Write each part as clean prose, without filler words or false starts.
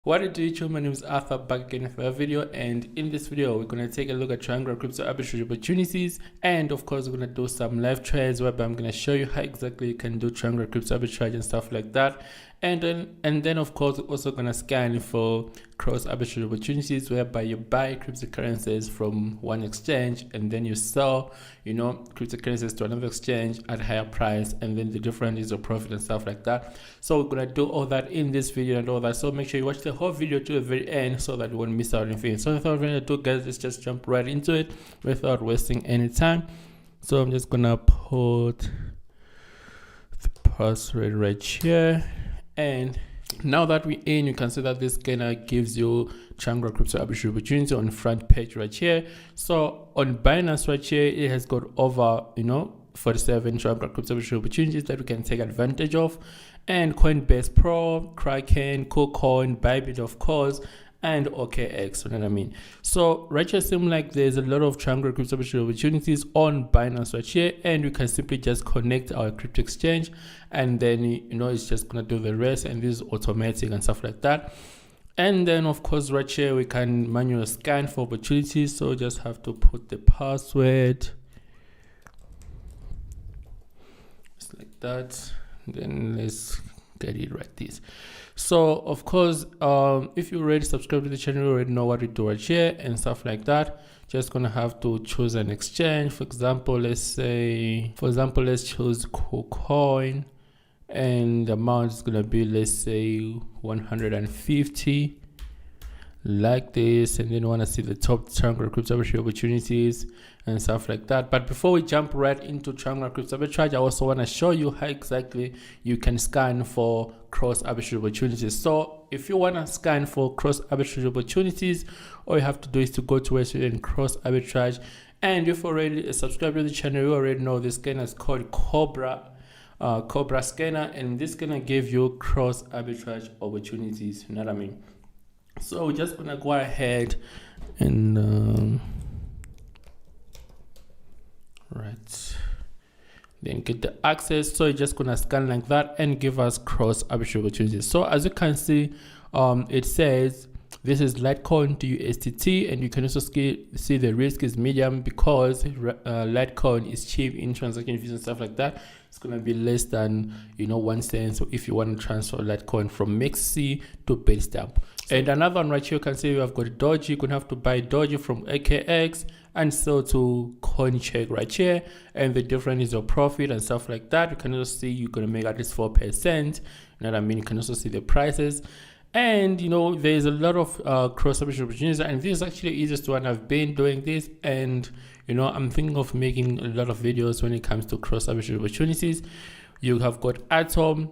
What it do, YouTube? My name is Arthur, back again with a video, and in this video we're going to take a look at triangular crypto arbitrage opportunities, and of course we're going to do some live trades whereby I'm going to show you how exactly you can do triangular crypto arbitrage and stuff like that. And then of course we're also going to scan for cross arbitrage opportunities whereby you buy cryptocurrencies from one exchange and then you sell cryptocurrencies to another exchange at a higher price, and then the difference is your profit and stuff like that. So we're going to do all that in this video and all that, so make sure you watch the whole video to the very end so that you won't miss out anything. So without further ado, guys, let's just jump right into it without wasting any time. So I'm just gonna put the password right here, and now that we're in, you can see that this scanner gives you triangular crypto arbitrage opportunity on the front page right here. So on Binance right here, it has got over 47 triangular crypto arbitrage opportunities that we can take advantage of, and Coinbase Pro, Kraken, KuCoin, Bybit of course, and OKX, you know what I mean? So right here seems like there's a lot of triangular crypto arbitrage opportunities on Binance right here, and we can simply just connect our crypto exchange, and then it's just gonna do the rest, and this is automatic and stuff like that. And then of course right here we can manually scan for opportunities, so just have to put the password just like that. Then let's get it right this. So of course if you already subscribed to the channel, you already know what we do right here and stuff like that. Just gonna have to choose an exchange. For example, let's choose KuCoin, and the amount is gonna be, let's say, 150 like this, and then you want to see the top triangular crypto arbitrage opportunities and stuff like that. But before we jump right into triangular crypto arbitrage, I also want to show you how exactly you can scan for cross arbitrage opportunities. So if you want to scan for cross arbitrage opportunities, all you have to do is to go to where you can cross arbitrage, and if already subscribed to the channel, you already know this scanner is called Cobra scanner, and this is gonna give you cross arbitrage opportunities, you know what I mean? So we're just gonna go ahead and then get the access. So you're just gonna scan like that and give us cross arbitrage opportunities. So as you can see, it says this is Litecoin to USDT, and you can also see the risk is medium because Litecoin is cheap in transaction fees and stuff like that. It's gonna be less than 1 cent. So if you want to transfer Litecoin from MEXC to Bitstamp. And another one right here, you can see you have got Doge. You're gonna have to buy Doge from AKX and sell to CoinCheck right here, and the difference is your profit and stuff like that. You can also see you're gonna make at least 4%. You know what I mean? You can also see the prices. And there's a lot of cross arbitrage opportunities, and this is actually the easiest one. I've been doing this, and I'm thinking of making a lot of videos when it comes to cross arbitrage opportunities. You have got Atom.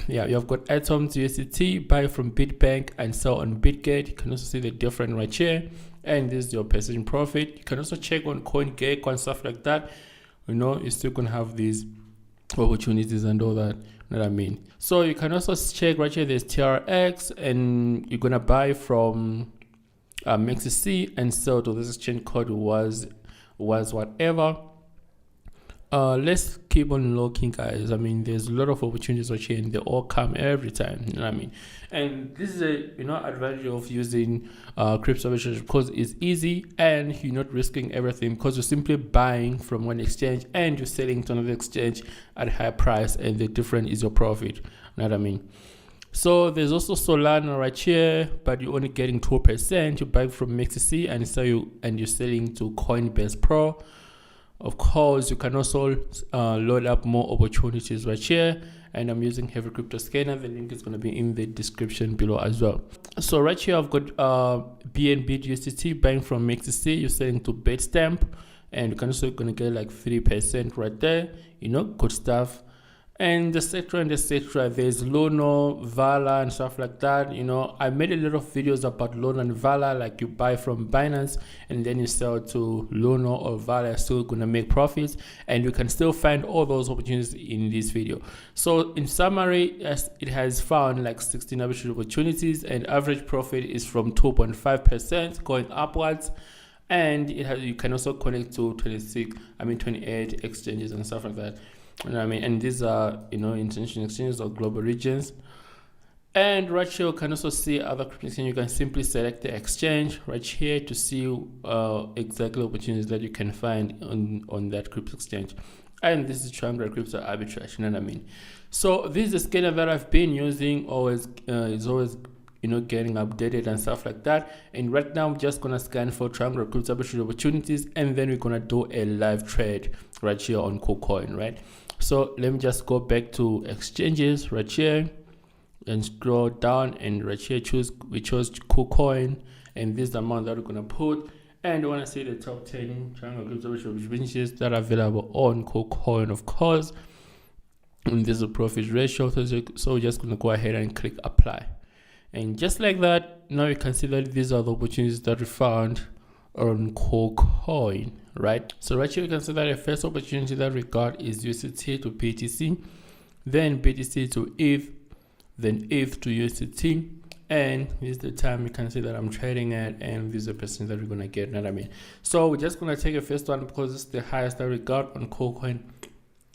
Yeah, you have got Atom to USDT, buy from Bitbank and sell on Bitgate. You can also see the difference right here, and this is your percentage profit. You can also check on CoinGecko and stuff like that. You're still gonna have these opportunities and all that. You know what I mean? So you can also check right here, there's TRX, and you're gonna buy from MEXC and sell to this exchange code was whatever. Let's keep on looking, guys. I mean, there's a lot of opportunities right here, and they all come every time, you know what I mean? And this is a advantage of using crypto arbitrage, because it's easy and you're not risking everything, because you're simply buying from one exchange and you're selling to another exchange at a higher price, and the difference is your profit, you know what I mean? So there's also Solana right here, but you're only getting 2%. You buy from MEXC and you're selling to Coinbase Pro. Of course, you can also load up more opportunities right here, and I'm using Heavy Crypto Scanner. The link is going to be in the description below as well. So right here I've got BNB USDT buying from MEXC. You're selling to Bitstamp, and you can also going to get like 3% right there. Good stuff. And etc. There's Lono, Vala, and stuff like that. I made a lot of videos about Lono and Vala, like you buy from Binance and then you sell to Lono or Vala, you're still gonna make profits, and you can still find all those opportunities in this video. So in summary, it has found like 16 arbitrage opportunities, and average profit is from 2.5% going upwards. And you can also connect to 28 exchanges and stuff like that. You know what I mean? And these are international exchanges or global regions. And right here you can also see other crypto exchange. You can simply select the exchange right here to see exactly opportunities that you can find on that crypto exchange. And this is Triangle Crypto Arbitrage, you know what I mean? So this is a scanner that I've been using, always is always getting updated and stuff like that. And right now I'm just gonna scan for Triangle Crypto Arbitrage opportunities, and then we're gonna do a live trade right here on KuCoin, right? So let me just go back to exchanges right here and scroll down, and right here we chose KuCoin, and this is the amount that we're gonna put. And you want to see the top 10 Triangle Crypto exchanges that are available on KuCoin, of course. And this is a profit ratio, so we're just going to go ahead and click apply. And just like that, now you can see that these are the opportunities that we found on KuCoin, right? So right here you can see that the first opportunity that we got is USDT to BTC, then BTC to ETH, then ETH to USDT. And this is the time you can see that I'm trading at, and this is the percent that we're gonna get, you know what I mean? So we're just gonna take the first one because it's the highest that we got on KuCoin,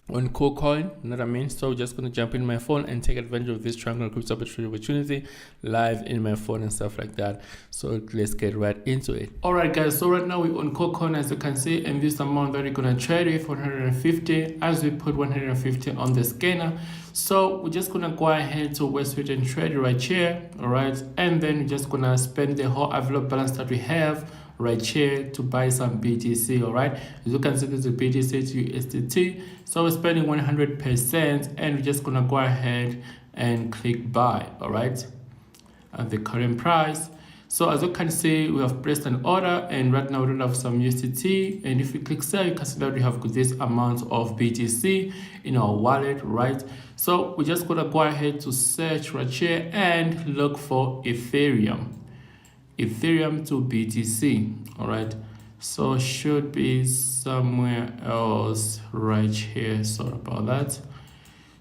you know what I mean? So we're just gonna jump in my phone and take advantage of this Triangle Crypto Arbitrage opportunity live in my phone and stuff like that. So let's get right into it. All right, guys. So right now we're on KuCoin, as you can see, and this amount that we're gonna trade with 150, as we put 150 on the scanner. So we're just gonna go ahead to Westwood and trade right here, all right? And then we're just gonna spend the whole available balance that we have right here to buy some BTC, all right? As you can see, this is BTC to USDT. So we're spending 100%, and we're just gonna go ahead and click buy, all right? At the current price. So as you can see, we have placed an order, and right now we don't have some USDT. And if we click sell, you can see that we have this amount of BTC in our wallet, right? So we're just gonna go ahead to search right here and look for Ethereum to BTC, all right? So should be somewhere else right here. Sorry about that.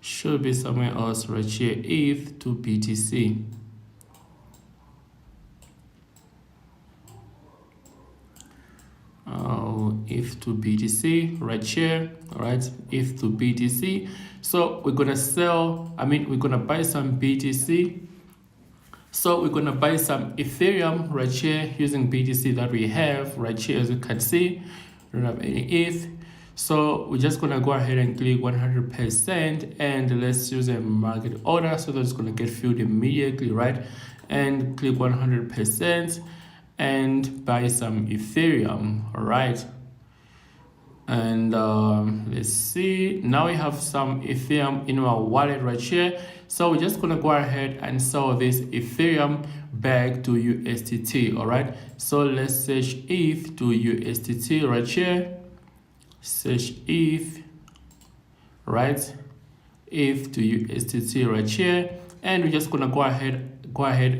Should be somewhere else right here. ETH to BTC. ETH to BTC right here, all right? ETH to BTC. So we're gonna we're gonna buy some BTC. So we're gonna buy some Ethereum right here using BTC that we have right here. As you can see, we don't have any ETH. So we're just gonna go ahead and click 100%, and let's use a market order so that it's gonna get filled immediately, right? And click 100% and buy some Ethereum, all right? And let's see, now we have some Ethereum in our wallet right here. So we're just gonna go ahead and sell this Ethereum back to USDT, all right? So let's search ETH to USDT right here. Search ETH, right? ETH to USDT right here, and we're just gonna go ahead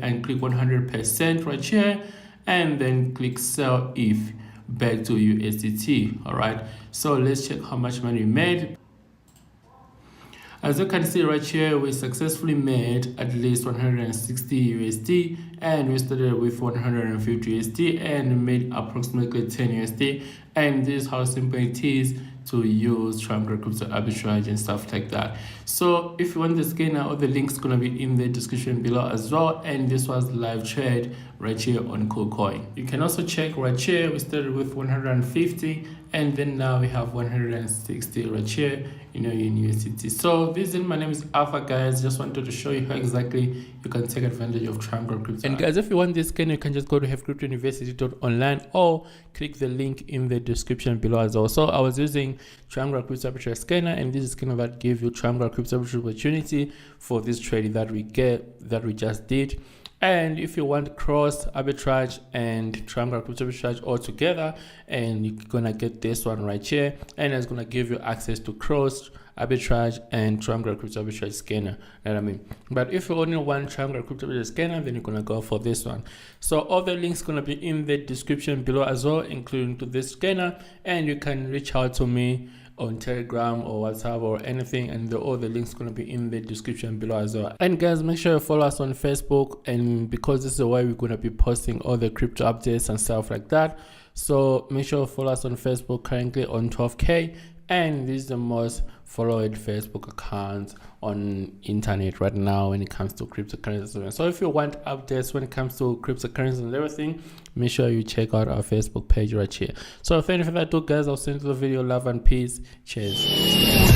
and click 100% right here, and then click sell ETH back to USDT, all right? So let's check how much money we made. As you can see right here, we successfully made at least 160 USD, and we started with 150 USD and made approximately 10 USD. And this is how simple it is to use Triangle Crypto Arbitrage and stuff like that. So if you want the scanner, all the links gonna be in the description below as well. And this was live trade right here on KuCoin. You can also check right here, we started with 150, and then now we have 160 right here, in USDT. So this is my name is Arthur, guys. Just wanted to show you how exactly you can take advantage of Triangle Crypto. And guys, if you want this scanner, you can just go to heavycryptouniversity.online or click the link in the description below as well. So I was using Triangle Crypto Arbitrage scanner, and this is scanner that gives you Triangle Crypto Arbitrage opportunity for this trade that we just did. And if you want cross arbitrage and Triangle Crypto Arbitrage all together, and you're gonna get this one right here, and it's gonna give you access to cross arbitrage and Triangle Crypto Arbitrage scanner, you know what I mean? But if you only want Triangle Crypto Arbitrage scanner, then you're gonna go for this one. So all the links gonna be in the description below as well, including to this scanner, and you can reach out to me on Telegram or WhatsApp or anything, and all the links gonna be in the description below as well. And guys, make sure you follow us on Facebook, and because this is the way we're gonna be posting all the crypto updates and stuff like that. So make sure you follow us on Facebook, currently on 12K, and this is the most followed Facebook account on internet right now when it comes to cryptocurrencies. So if you want updates when it comes to cryptocurrencies and everything, make sure you check out our Facebook page right here. So if anything I do, guys, I'll send you the video. Love and peace. Cheers.